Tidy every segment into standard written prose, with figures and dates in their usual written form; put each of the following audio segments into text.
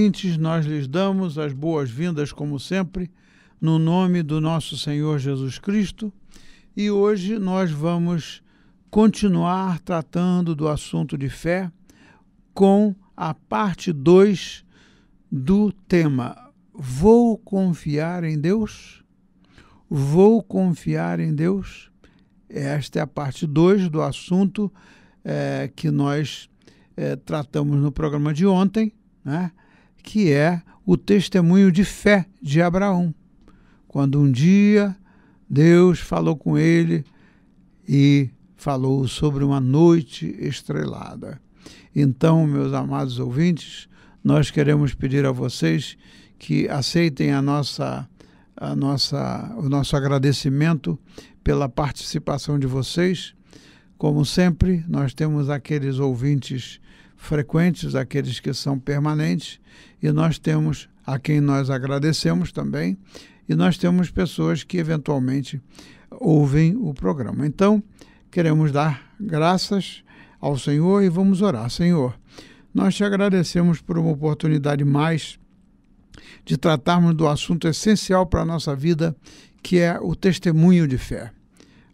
ouvintes, nós lhes damos as boas-vindas, como sempre, no nome do nosso Senhor Jesus Cristo. E hoje nós vamos continuar tratando do assunto de fé com a parte 2 do tema. Vou confiar em Deus? Vou confiar em Deus? Esta é a parte 2 do assunto que nós tratamos no programa de ontem, né? Que é o testemunho de fé de Abraão. Quando um dia Deus falou com ele e falou sobre uma noite estrelada. Então, meus amados ouvintes, nós queremos pedir a vocês que aceitem o nosso agradecimento pela participação de vocês. Como sempre, nós temos aqueles ouvintes frequentes, aqueles que são permanentes, e nós temos a quem nós agradecemos também, e nós temos pessoas que eventualmente ouvem o programa. Então, queremos dar graças ao Senhor e vamos orar. Senhor, nós te agradecemos por uma oportunidade mais de tratarmos do assunto essencial para a nossa vida, que é o testemunho de fé.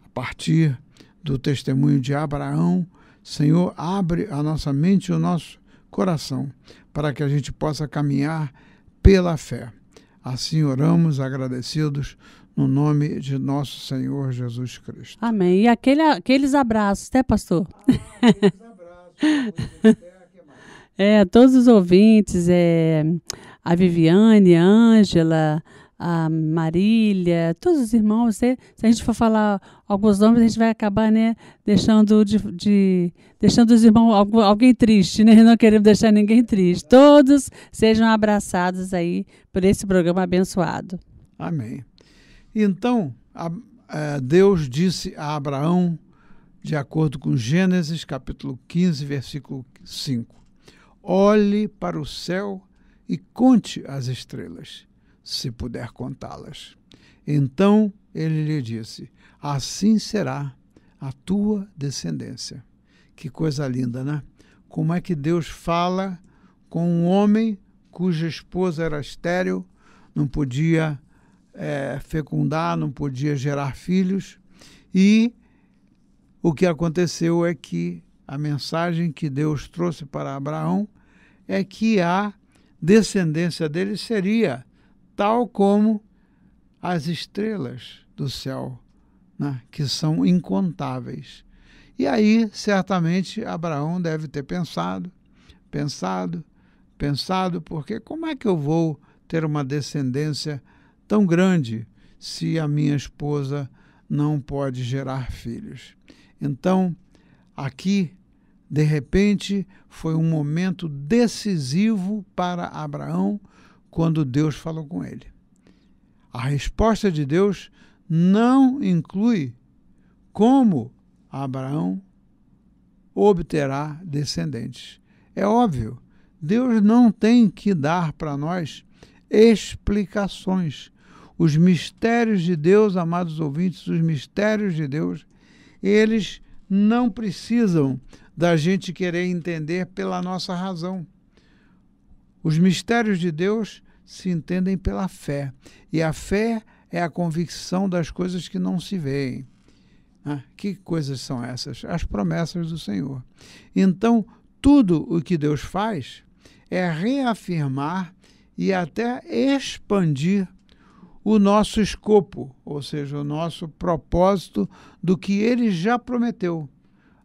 A partir do testemunho de Abraão, Senhor, abre a nossa mente e o nosso coração para que a gente possa caminhar pela fé. Assim oramos agradecidos no nome de nosso Senhor Jesus Cristo. Amém. E aqueles abraços, né, pastor? Aqueles abraços. Todos os ouvintes, a Viviane, a Ângela, a Marília, todos os irmãos. Se a gente for falar alguns nomes, a gente vai acabar, né, deixando os irmãos alguém triste, né? Não queremos deixar ninguém triste. Todos sejam abraçados aí por esse programa abençoado. Amém. Então, Deus disse a Abraão, de acordo com Gênesis, capítulo 15, versículo 5, olhe para o céu e conte as estrelas, se puder contá-las. Então ele lhe disse, assim será a tua descendência. Que coisa linda, né? Como é que Deus fala com um homem cuja esposa era estéril, não podia fecundar, não podia gerar filhos, e o que aconteceu é que a mensagem que Deus trouxe para Abraão é que a descendência dele seria tal como as estrelas do céu, né, que são incontáveis. E aí, certamente, Abraão deve ter pensado, porque como é que eu vou ter uma descendência tão grande se a minha esposa não pode gerar filhos? Então, aqui, de repente, foi um momento decisivo para Abraão quando Deus falou com ele. A resposta de Deus não inclui como Abraão obterá descendentes. É óbvio, Deus não tem que dar para nós explicações. Os mistérios de Deus, amados ouvintes, os mistérios de Deus, eles não precisam da gente querer entender pela nossa razão. Os mistérios de Deus se entendem pela fé. E a fé é a convicção das coisas que não se veem. Que coisas são essas? As promessas do Senhor. Então, tudo o que Deus faz é reafirmar e até expandir o nosso escopo, ou seja, o nosso propósito do que Ele já prometeu.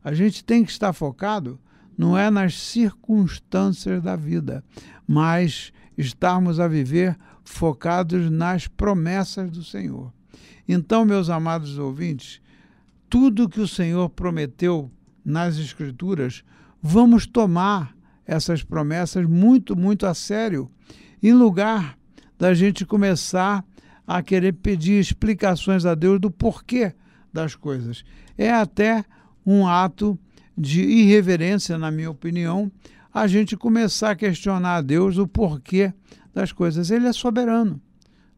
A gente tem que estar focado, não é nas circunstâncias da vida, mas estarmos a viver focados nas promessas do Senhor. Então, meus amados ouvintes, tudo que o Senhor prometeu nas Escrituras, vamos tomar essas promessas muito, muito a sério, em lugar da gente começar a querer pedir explicações a Deus do porquê das coisas. É até um ato de irreverência, na minha opinião, a gente começar a questionar a Deus o porquê das coisas. Ele é soberano,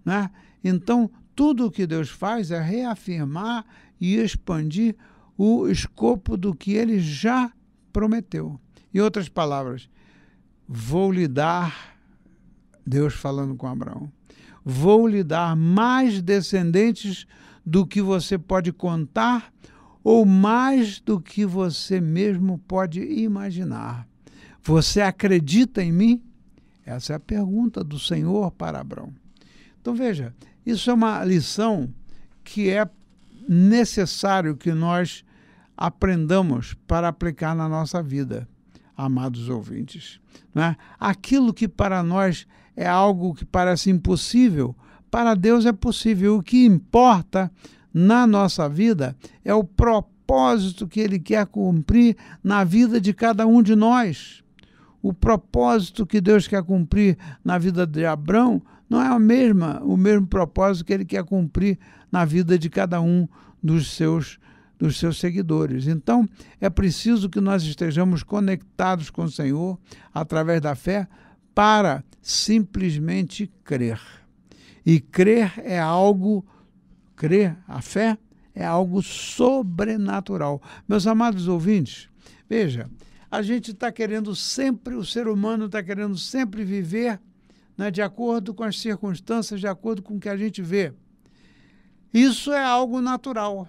né? Então, tudo o que Deus faz é reafirmar e expandir o escopo do que Ele já prometeu. Em outras palavras, vou lhe dar Deus falando com Abraão. Vou lhe dar mais descendentes do que você pode contar ou mais do que você mesmo pode imaginar. Você acredita em mim? Essa é a pergunta do Senhor para Abraão. Então veja, isso é uma lição que é necessário que nós aprendamos para aplicar na nossa vida, amados ouvintes. Não é? Aquilo que para nós é algo que parece impossível, para Deus é possível. O que importa na nossa vida é o propósito que Ele quer cumprir na vida de cada um de nós. O propósito que Deus quer cumprir na vida de Abraão não é o mesmo propósito que Ele quer cumprir na vida de cada um dos seus seguidores. Então, é preciso que nós estejamos conectados com o Senhor através da fé para simplesmente crer. E a fé é algo sobrenatural. Meus amados ouvintes, veja, a gente está querendo sempre, o ser humano está querendo sempre viver, né, de acordo com as circunstâncias, de acordo com o que a gente vê. Isso é algo natural.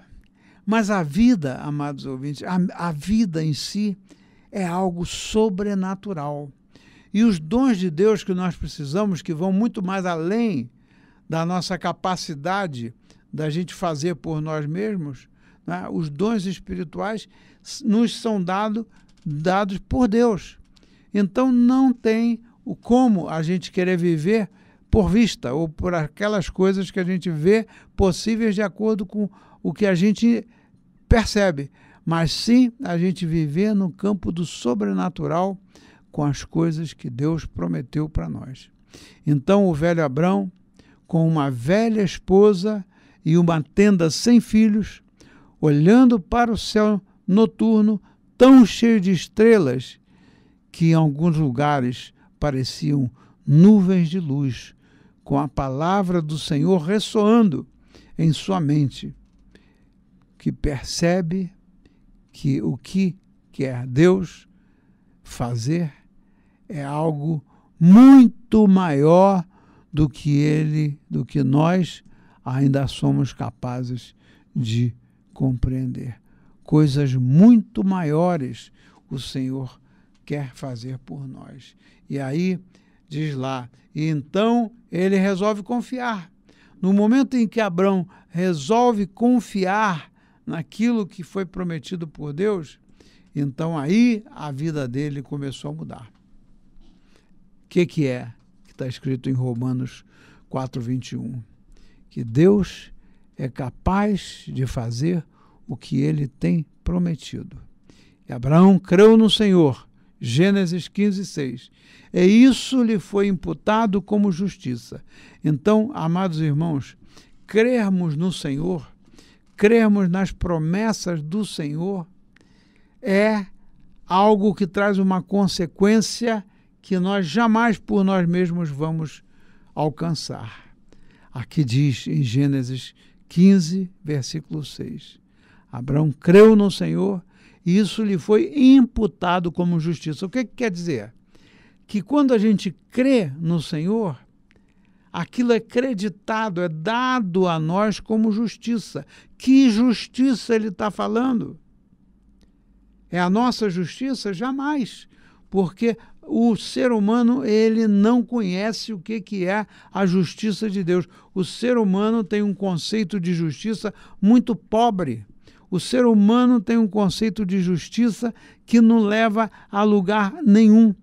Mas a vida, amados ouvintes, a vida em si é algo sobrenatural. E os dons de Deus que nós precisamos, que vão muito mais além da nossa capacidade da gente fazer por nós mesmos, né? Os dons espirituais nos são dados por Deus. Então não tem como a gente querer viver por vista ou por aquelas coisas que a gente vê possíveis de acordo com o que a gente percebe, mas sim a gente viver no campo do sobrenatural com as coisas que Deus prometeu para nós. Então o velho Abrão, com uma velha esposa e uma tenda sem filhos, olhando para o céu noturno tão cheio de estrelas que em alguns lugares pareciam nuvens de luz, com a palavra do Senhor ressoando em sua mente, que percebe que o que quer Deus fazer é algo muito maior do que nós ainda somos capazes de compreender. Coisas muito maiores o Senhor quer fazer por nós. E aí, diz lá, e então ele resolve confiar. No momento em que Abrão resolve confiar naquilo que foi prometido por Deus, então aí a vida dele começou a mudar. O que é que está escrito em Romanos 4:21? Que Deus é capaz de fazer o que ele tem prometido. E Abraão creu no Senhor, Gênesis 15:6. E isso lhe foi imputado como justiça. Então, amados irmãos, crermos no Senhor, crermos nas promessas do Senhor, é algo que traz uma consequência que nós jamais por nós mesmos vamos alcançar. Aqui diz em Gênesis 15, versículo 6. Abraão creu no Senhor e isso lhe foi imputado como justiça. O que quer dizer? Que quando a gente crê no Senhor, aquilo é creditado, é dado a nós como justiça. Que justiça ele está falando? É a nossa justiça? Jamais. Porque o ser humano, ele não conhece o que é a justiça de Deus. O ser humano tem um conceito de justiça muito pobre. O ser humano tem um conceito de justiça que não leva a lugar nenhum.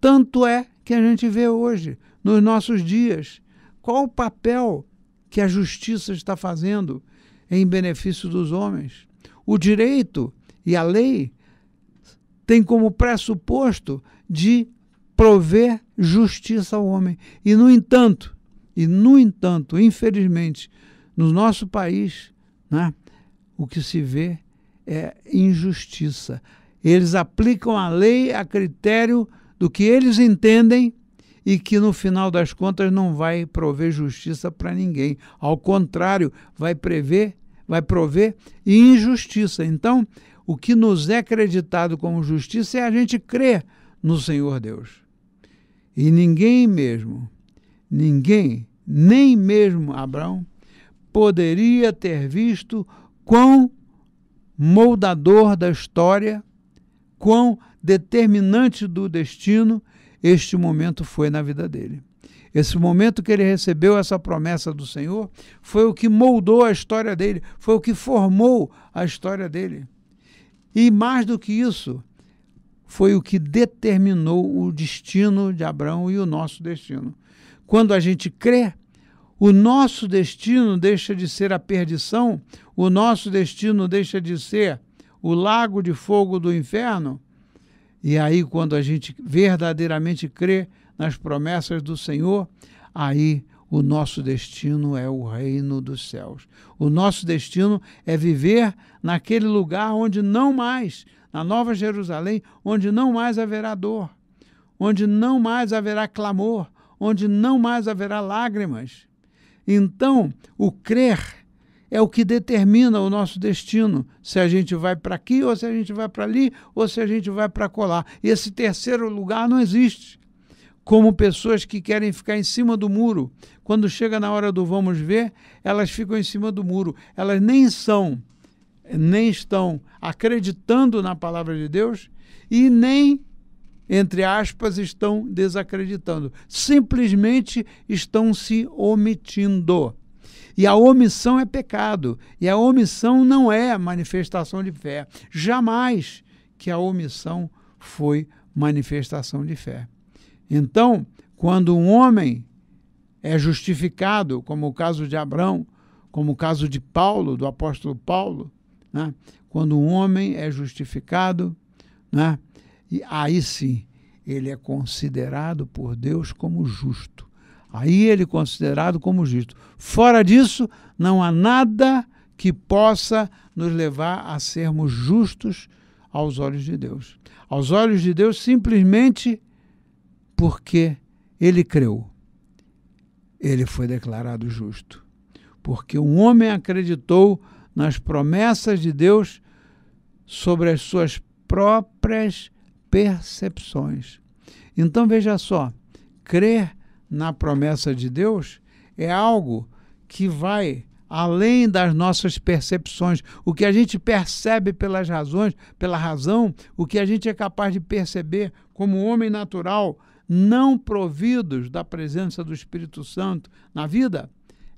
Tanto é que a gente vê hoje, nos nossos dias, qual o papel que a justiça está fazendo em benefício dos homens. O direito e a lei têm como pressuposto de prover justiça ao homem. E, no entanto, infelizmente, no nosso país, né, o que se vê é injustiça. Eles aplicam a lei a critério do que eles entendem e que, no final das contas, não vai prover justiça para ninguém. Ao contrário, vai prover injustiça. Então, o que nos é acreditado como justiça é a gente crer no Senhor Deus. E ninguém mesmo ninguém, nem mesmo Abraão, poderia ter visto quão moldador da história, quão determinante do destino este momento foi na vida dele. Esse momento que ele recebeu essa promessa do Senhor foi o que moldou a história dele, foi o que formou a história dele. E mais do que isso, foi o que determinou o destino de Abraão e o nosso destino. Quando a gente crê, o nosso destino deixa de ser a perdição, o nosso destino deixa de ser o lago de fogo do inferno. E aí, quando a gente verdadeiramente crê nas promessas do Senhor, aí o nosso destino é o reino dos céus. O nosso destino é viver naquele lugar onde não mais, na Nova Jerusalém, onde não mais haverá dor, onde não mais haverá clamor, onde não mais haverá lágrimas. Então, o crer é o que determina o nosso destino, se a gente vai para aqui, ou se a gente vai para ali, ou se a gente vai para colar. E esse terceiro lugar não existe. Como pessoas que querem ficar em cima do muro. Quando chega na hora do vamos ver, elas ficam em cima do muro. Elas nem estão acreditando na palavra de Deus e nem, entre aspas, estão desacreditando. Simplesmente estão se omitindo. E a omissão é pecado. E a omissão não é manifestação de fé. Jamais que a omissão foi manifestação de fé. Então, quando um homem é justificado, como o caso de Abraão, como o caso de Paulo, do apóstolo Paulo, né? Quando um homem é justificado, né? E aí sim, ele é considerado por Deus como justo. Aí ele é considerado como justo. Fora disso, não há nada que possa nos levar a sermos justos aos olhos de Deus. Aos olhos de Deus, simplesmente porque ele creu. Ele foi declarado justo. Porque um homem acreditou nas promessas de Deus sobre as suas próprias percepções. Então, veja só, crer na promessa de Deus é algo que vai além das nossas percepções. O que a gente percebe pela razão, o que a gente é capaz de perceber como homem natural, não providos da presença do Espírito Santo na vida,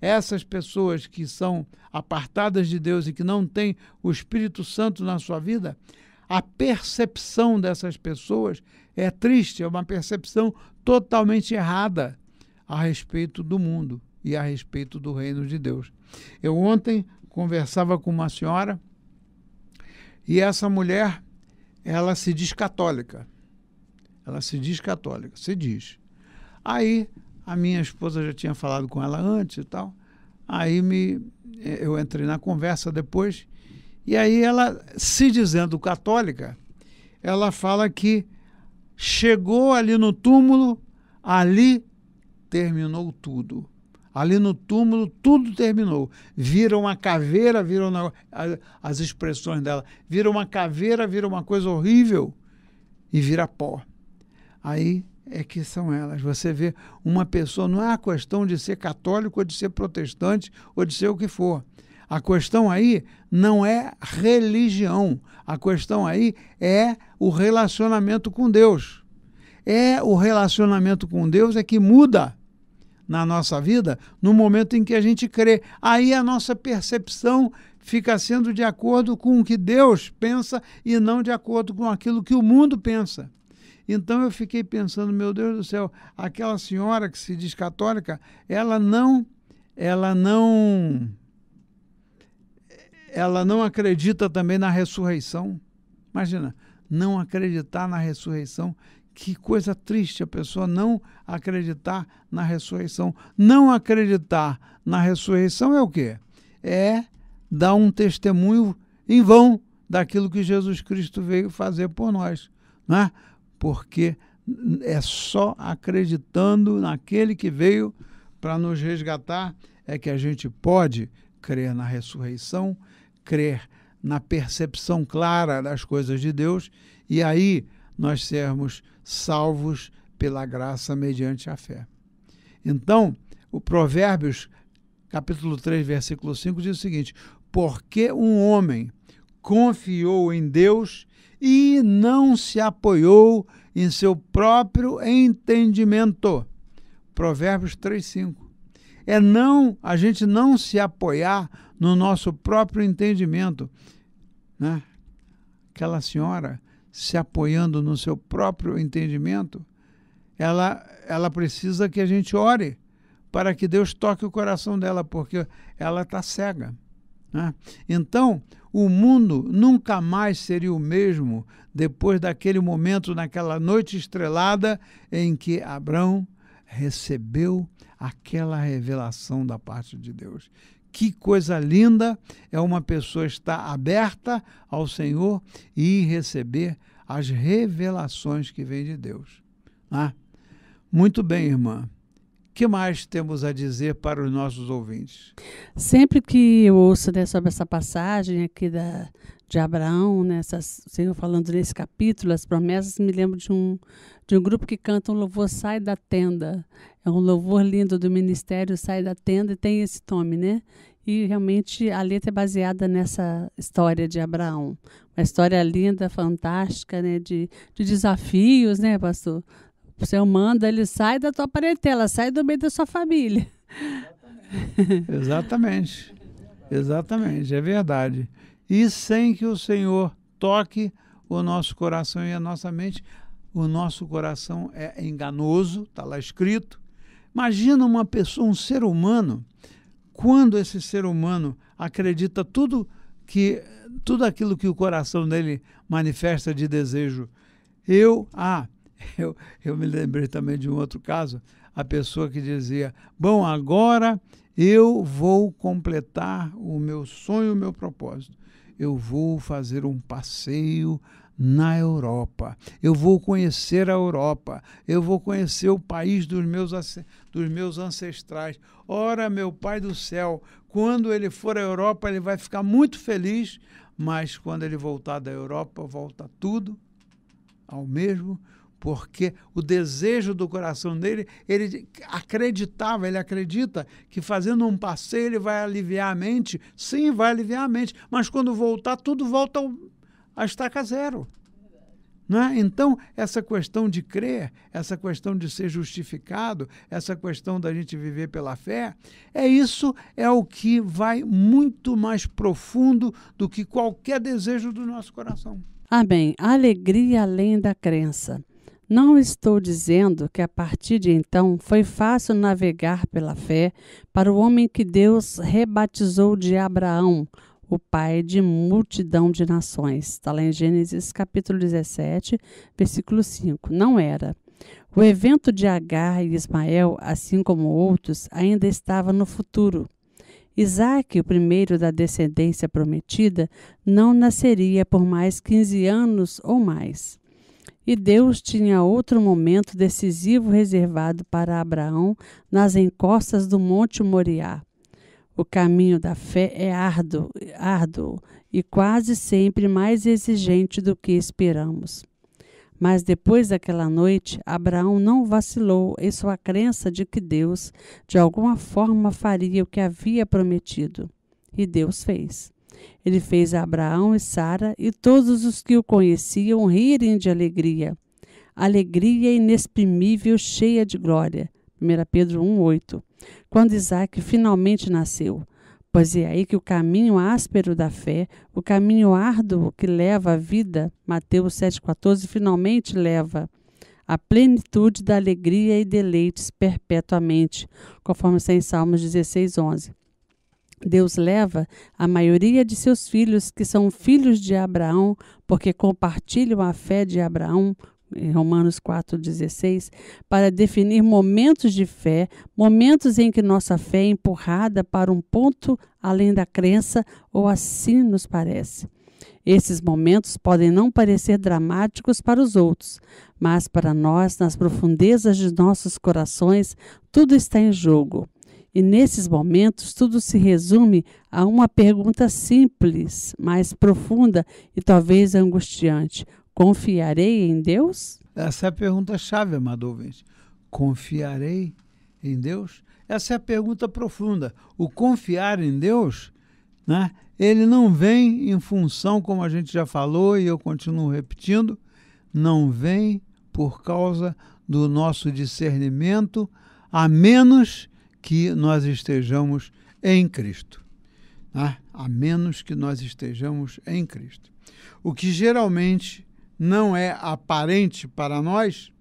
essas pessoas que são apartadas de Deus e que não têm o Espírito Santo na sua vida, a percepção dessas pessoas é triste, é uma percepção totalmente errada a respeito do mundo e a respeito do reino de Deus. Eu ontem conversava com uma senhora e essa mulher, ela se diz católica. Ela se diz católica, se diz. Aí a minha esposa já tinha falado com ela antes e tal. Aí eu entrei na conversa depois e aí ela, se dizendo católica, ela fala que chegou ali no túmulo, ali terminou tudo. Ali no túmulo tudo terminou. Vira uma caveira, as expressões dela, vira uma caveira, vira uma coisa horrível e vira pó. Aí é que são elas. Você vê uma pessoa, não é a questão de ser católico ou de ser protestante ou de ser o que for. A questão aí não é religião. A questão aí é o relacionamento com Deus. É o relacionamento com Deus é que muda na nossa vida no momento em que a gente crê. Aí a nossa percepção fica sendo de acordo com o que Deus pensa e não de acordo com aquilo que o mundo pensa. Então eu fiquei pensando, meu Deus do céu, aquela senhora que se diz católica, ela não acredita também na ressurreição. Imagina, não acreditar na ressurreição. Que coisa triste a pessoa não acreditar na ressurreição. Não acreditar na ressurreição é o quê? É dar um testemunho em vão daquilo que Jesus Cristo veio fazer por nós, né? Porque é só acreditando naquele que veio para nos resgatar é que a gente pode crer na ressurreição, crer na percepção clara das coisas de Deus e aí nós sermos salvos pela graça mediante a fé. Então, o Provérbios, capítulo 3, versículo 5, diz o seguinte: porque um homem confiou em Deus e não se apoiou em seu próprio entendimento. Provérbios 3, 5. A gente não se apoiar no nosso próprio entendimento, né? Aquela senhora se apoiando no seu próprio entendimento, ela precisa que a gente ore para que Deus toque o coração dela, porque ela está cega, né? Então, o mundo nunca mais seria o mesmo depois daquele momento, naquela noite estrelada, em que Abraão recebeu aquela revelação da parte de Deus. Que coisa linda é uma pessoa estar aberta ao Senhor e receber as revelações que vêm de Deus. Ah, muito bem, irmã. O que mais temos a dizer para os nossos ouvintes? Sempre que eu ouço, né, sobre essa passagem aqui de Abraão, né, o Senhor falando nesse capítulo, as promessas, me lembro de um grupo que canta um louvor Sai da Tenda. É um louvor lindo do ministério Sai da Tenda, e tem esse nome, né? E realmente a letra é baseada nessa história de Abraão. Uma história linda, fantástica, né, de desafios, né, pastor? O Senhor manda, ele sai da tua parentela, sai do meio da sua família. Exatamente. Exatamente, é verdade. E sem que o Senhor toque o nosso coração e a nossa mente, o nosso coração é enganoso, está lá escrito. Imagina uma pessoa, um ser humano, quando esse ser humano acredita tudo aquilo que o coração dele manifesta de desejo. Eu me lembrei também de um outro caso, a pessoa que dizia: bom, agora eu vou completar o meu sonho, o meu propósito. Eu vou fazer um passeio na Europa. Eu vou conhecer a Europa. Eu vou conhecer o país dos meus ancestrais. Ora, meu Pai do céu, quando ele for à Europa, ele vai ficar muito feliz, mas quando ele voltar da Europa, volta tudo ao mesmo, porque o desejo do coração dele, ele acredita que fazendo um passeio ele vai aliviar a mente. Sim, vai aliviar a mente, mas quando voltar, tudo volta a estaca zero. Né? Então, essa questão de crer, essa questão de ser justificado, essa questão da gente viver pela fé, é o que vai muito mais profundo do que qualquer desejo do nosso coração. Amém. Alegria além da crença. Não estou dizendo que a partir de então foi fácil navegar pela fé para o homem que Deus rebatizou de Abraão, o pai de multidão de nações. Está lá em Gênesis capítulo 17, versículo 5. Não era. O evento de Agar e Ismael, assim como outros, ainda estava no futuro. Isaque, o primeiro da descendência prometida, não nasceria por mais 15 anos ou mais. E Deus tinha outro momento decisivo reservado para Abraão nas encostas do Monte Moriá. O caminho da fé é árduo e quase sempre mais exigente do que esperamos. Mas depois daquela noite, Abraão não vacilou em sua crença de que Deus, de alguma forma, faria o que havia prometido. E Deus fez. Ele fez Abraão e Sara e todos os que o conheciam rirem de alegria. Alegria inexprimível, cheia de glória. 1 Pedro 1,8. Quando Isaque finalmente nasceu. Pois é aí que o caminho áspero da fé, o caminho árduo que leva à vida, Mateus 7,14, finalmente leva à plenitude da alegria e deleites perpetuamente, conforme está em Salmos 16,11. Deus leva a maioria de seus filhos, que são filhos de Abraão, porque compartilham a fé de Abraão, em Romanos 4,16, para definir momentos de fé, momentos em que nossa fé é empurrada para um ponto além da crença, ou assim nos parece. Esses momentos podem não parecer dramáticos para os outros, mas para nós, nas profundezas de nossos corações, tudo está em jogo. E nesses momentos, tudo se resume a uma pergunta simples, mas profunda e talvez angustiante. Confiarei em Deus? Essa é a pergunta-chave, amado ouvinte. Confiarei em Deus? Essa é a pergunta profunda. O confiar em Deus, né, ele não vem em função, como a gente já falou e eu continuo repetindo, não vem por causa do nosso discernimento, a menos que nós estejamos em Cristo. Né? A menos que nós estejamos em Cristo. O que geralmente não é aparente para nós,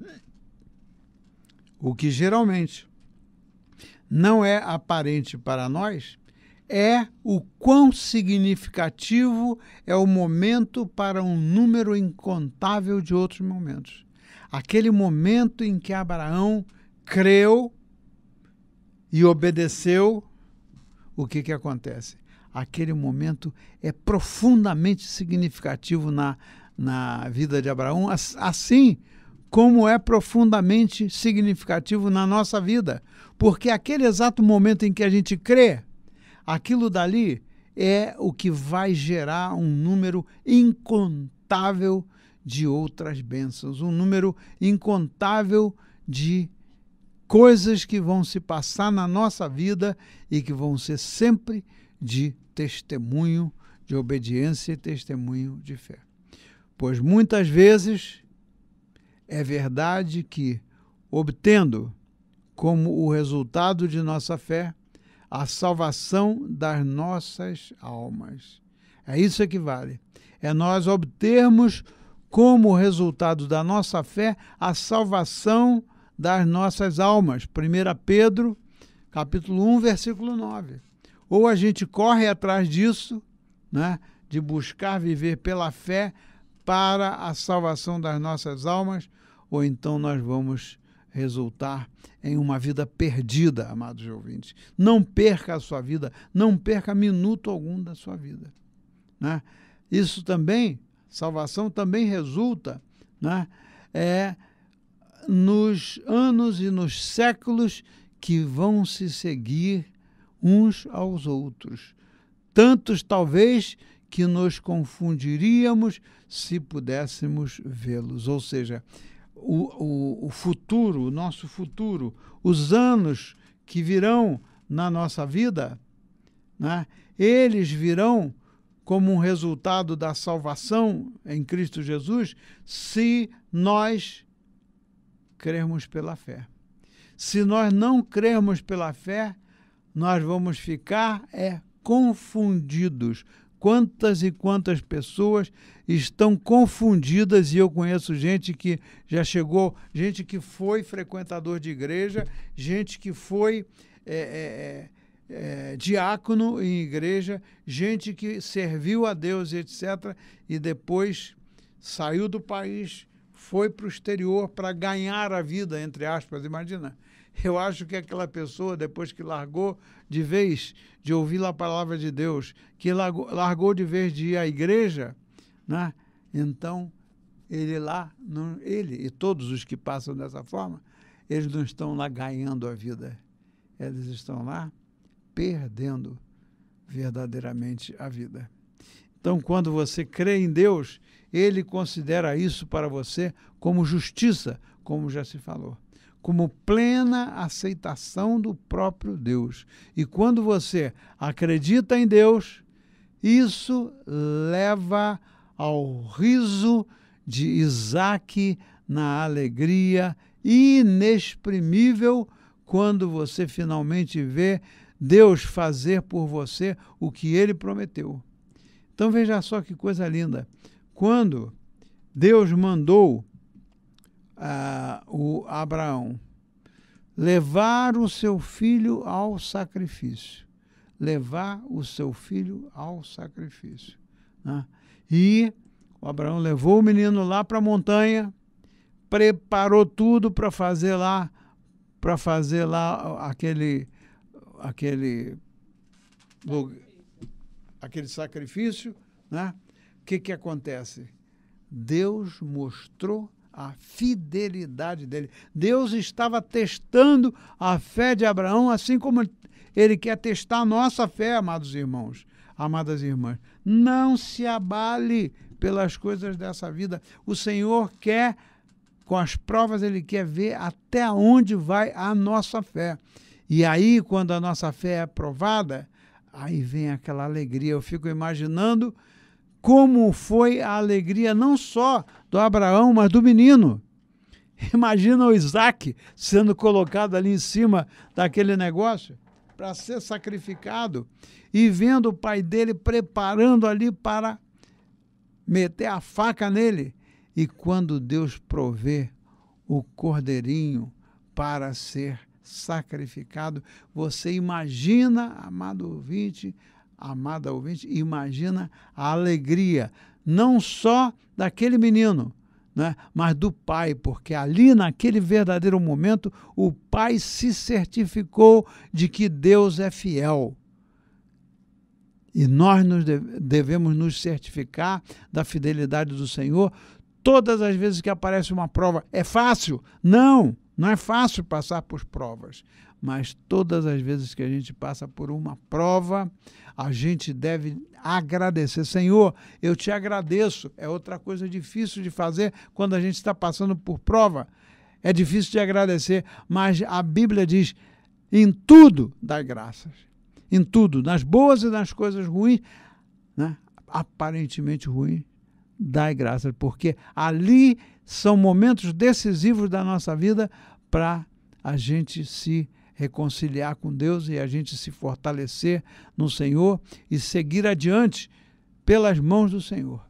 é o quão significativo é o momento para um número incontável de outros momentos. Aquele momento em que Abraão creu e obedeceu, o que acontece? Aquele momento é profundamente significativo na vida de Abraão, assim como é profundamente significativo na nossa vida. Porque aquele exato momento em que a gente crê, aquilo dali é o que vai gerar um número incontável de outras bênçãos, um número incontável de coisas que vão se passar na nossa vida e que vão ser sempre de testemunho de obediência e testemunho de fé. Pois muitas vezes é verdade que, obtendo como o resultado de nossa fé a salvação das nossas almas. É isso que vale. É nós obtermos como resultado da nossa fé a salvação das nossas almas. 1 Pedro, capítulo 1, versículo 9. Ou a gente corre atrás disso, né, de buscar viver pela fé para a salvação das nossas almas, ou então nós vamos resultar em uma vida perdida, amados ouvintes. Não perca a sua vida, não perca minuto algum da sua vida. Né? Isso também, salvação também resulta, né, nos anos e nos séculos que vão se seguir uns aos outros. Tantos, talvez, que nos confundiríamos se pudéssemos vê-los. Ou seja, o futuro, o nosso futuro, os anos que virão na nossa vida, né, eles virão como um resultado da salvação em Cristo Jesus, se nós crermos pela fé. Se nós não crermos pela fé, nós vamos ficar confundidos. Quantas e quantas pessoas estão confundidas, e eu conheço gente que já chegou, gente que foi frequentador de igreja, gente que foi diácono em igreja, gente que serviu a Deus, etc., e depois saiu do país, foi para o exterior para ganhar a vida, entre aspas, imagina. Eu acho que aquela pessoa, depois que largou de vez de ouvir a palavra de Deus, que largou de vez de ir à igreja, né? Então ele e todos os que passam dessa forma, eles não estão lá ganhando a vida, eles estão lá perdendo verdadeiramente a vida. Então, quando você crê em Deus, ele considera isso para você como justiça, como já se falou, como plena aceitação do próprio Deus. E quando você acredita em Deus, isso leva ao riso de Isaque na alegria inexprimível quando você finalmente vê Deus fazer por você o que ele prometeu. Então veja só que coisa linda. Quando Deus mandou o Abraão levar o seu filho ao sacrifício, né? E o Abraão levou o menino lá para a montanha, preparou tudo para fazer lá aquele sacrifício, né? O que acontece? Deus mostrou a fidelidade dele. Deus estava testando a fé de Abraão, assim como ele quer testar a nossa fé, amados irmãos, amadas irmãs. Não se abale pelas coisas dessa vida. O Senhor quer com as provas ele quer ver até onde vai a nossa fé. E aí, quando a nossa fé é aprovada, aí vem aquela alegria. Eu fico imaginando como foi a alegria não só do Abraão, mas do menino. Imagina o Isaac sendo colocado ali em cima daquele negócio para ser sacrificado e vendo o pai dele preparando ali para meter a faca nele. E quando Deus provê o cordeirinho para ser sacrificado, você imagina, amado ouvinte, amada ouvinte, imagina a alegria, não só daquele menino, né, mas do pai, porque ali naquele verdadeiro momento o pai se certificou de que Deus é fiel. E nós devemos nos certificar da fidelidade do Senhor todas as vezes que aparece uma prova. É fácil? Não, não é fácil passar por provas. Mas todas as vezes que a gente passa por uma prova, a gente deve agradecer. Senhor, eu te agradeço. É outra coisa difícil de fazer quando a gente está passando por prova. É difícil de agradecer, mas a Bíblia diz, em tudo dai graças. Em tudo, nas boas e nas coisas ruins, né? Aparentemente ruins, dai graças, porque ali são momentos decisivos da nossa vida para a gente se reconciliar com Deus e a gente se fortalecer no Senhor e seguir adiante pelas mãos do Senhor.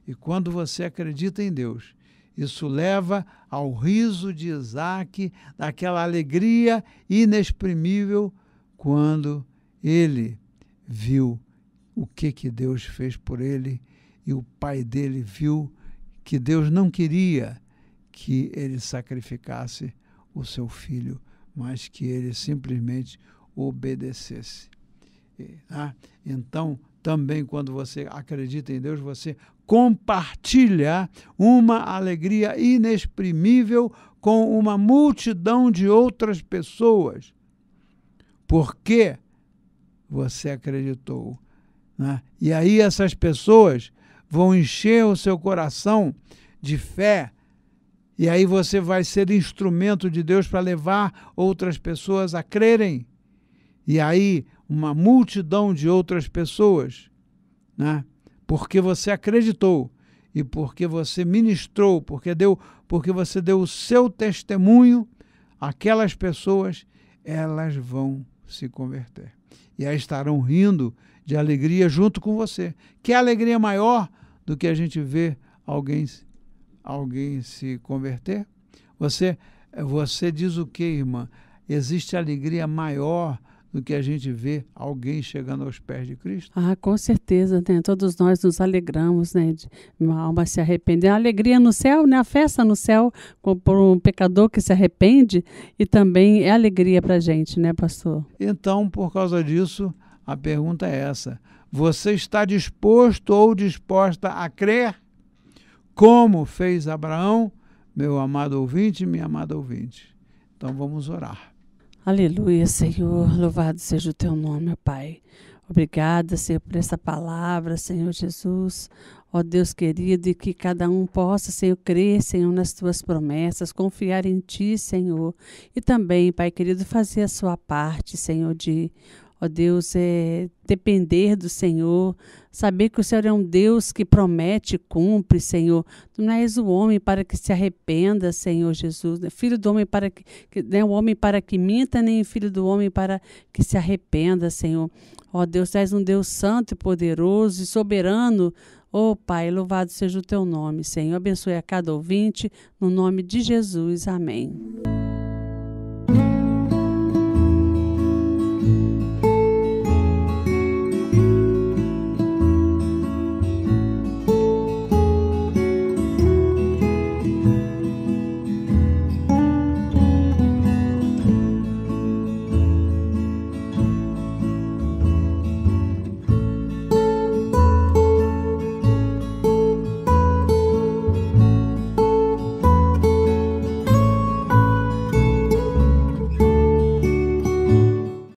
E quando você acredita em Deus, isso leva ao riso de Isaac, daquela alegria inexprimível quando ele viu o que Deus fez por ele e o pai dele viu que Deus não queria que ele sacrificasse o seu filho, mas que ele simplesmente obedecesse. Então, também quando você acredita em Deus, você compartilha uma alegria inexprimível com uma multidão de outras pessoas, porque você acreditou, né? E aí essas pessoas vão encher o seu coração de fé, e aí você vai ser instrumento de Deus para levar outras pessoas a crerem. E aí uma multidão de outras pessoas, né? Porque você acreditou e porque você ministrou, porque você deu o seu testemunho, aquelas pessoas, elas vão se converter. E aí estarão rindo de alegria junto com você. Que alegria maior do que a gente ver alguém se converter? Você diz o quê, irmã? Existe alegria maior do que a gente vê alguém chegando aos pés de Cristo? Ah, com certeza, né? Todos nós nos alegramos, né? De uma alma se arrepender. A alegria no céu, né? A festa no céu por um pecador que se arrepende, e também é alegria para a gente, né, pastor? Então, por causa disso, a pergunta é essa. Você está disposto ou disposta a crer? Como fez Abraão, meu amado ouvinte e minha amada ouvinte. Então vamos orar. Aleluia, Senhor, louvado seja o teu nome, Pai. Obrigada, Senhor, por essa palavra, Senhor Jesus. Ó Deus querido, e que cada um possa, Senhor, crer, Senhor, nas tuas promessas, confiar em ti, Senhor. E também, Pai querido, fazer a sua parte, Senhor, de... Ó Deus, depender do Senhor, saber que o Senhor é um Deus que promete e cumpre, Senhor. Tu não és o homem para que se arrependa, Senhor Jesus. Filho do homem para que nem o homem para que minta, nem filho do homem para que se arrependa, Senhor. Ó Deus, tu és um Deus santo e poderoso e soberano. Ó Pai, louvado seja o teu nome, Senhor. Abençoe a cada ouvinte, no nome de Jesus. Amém.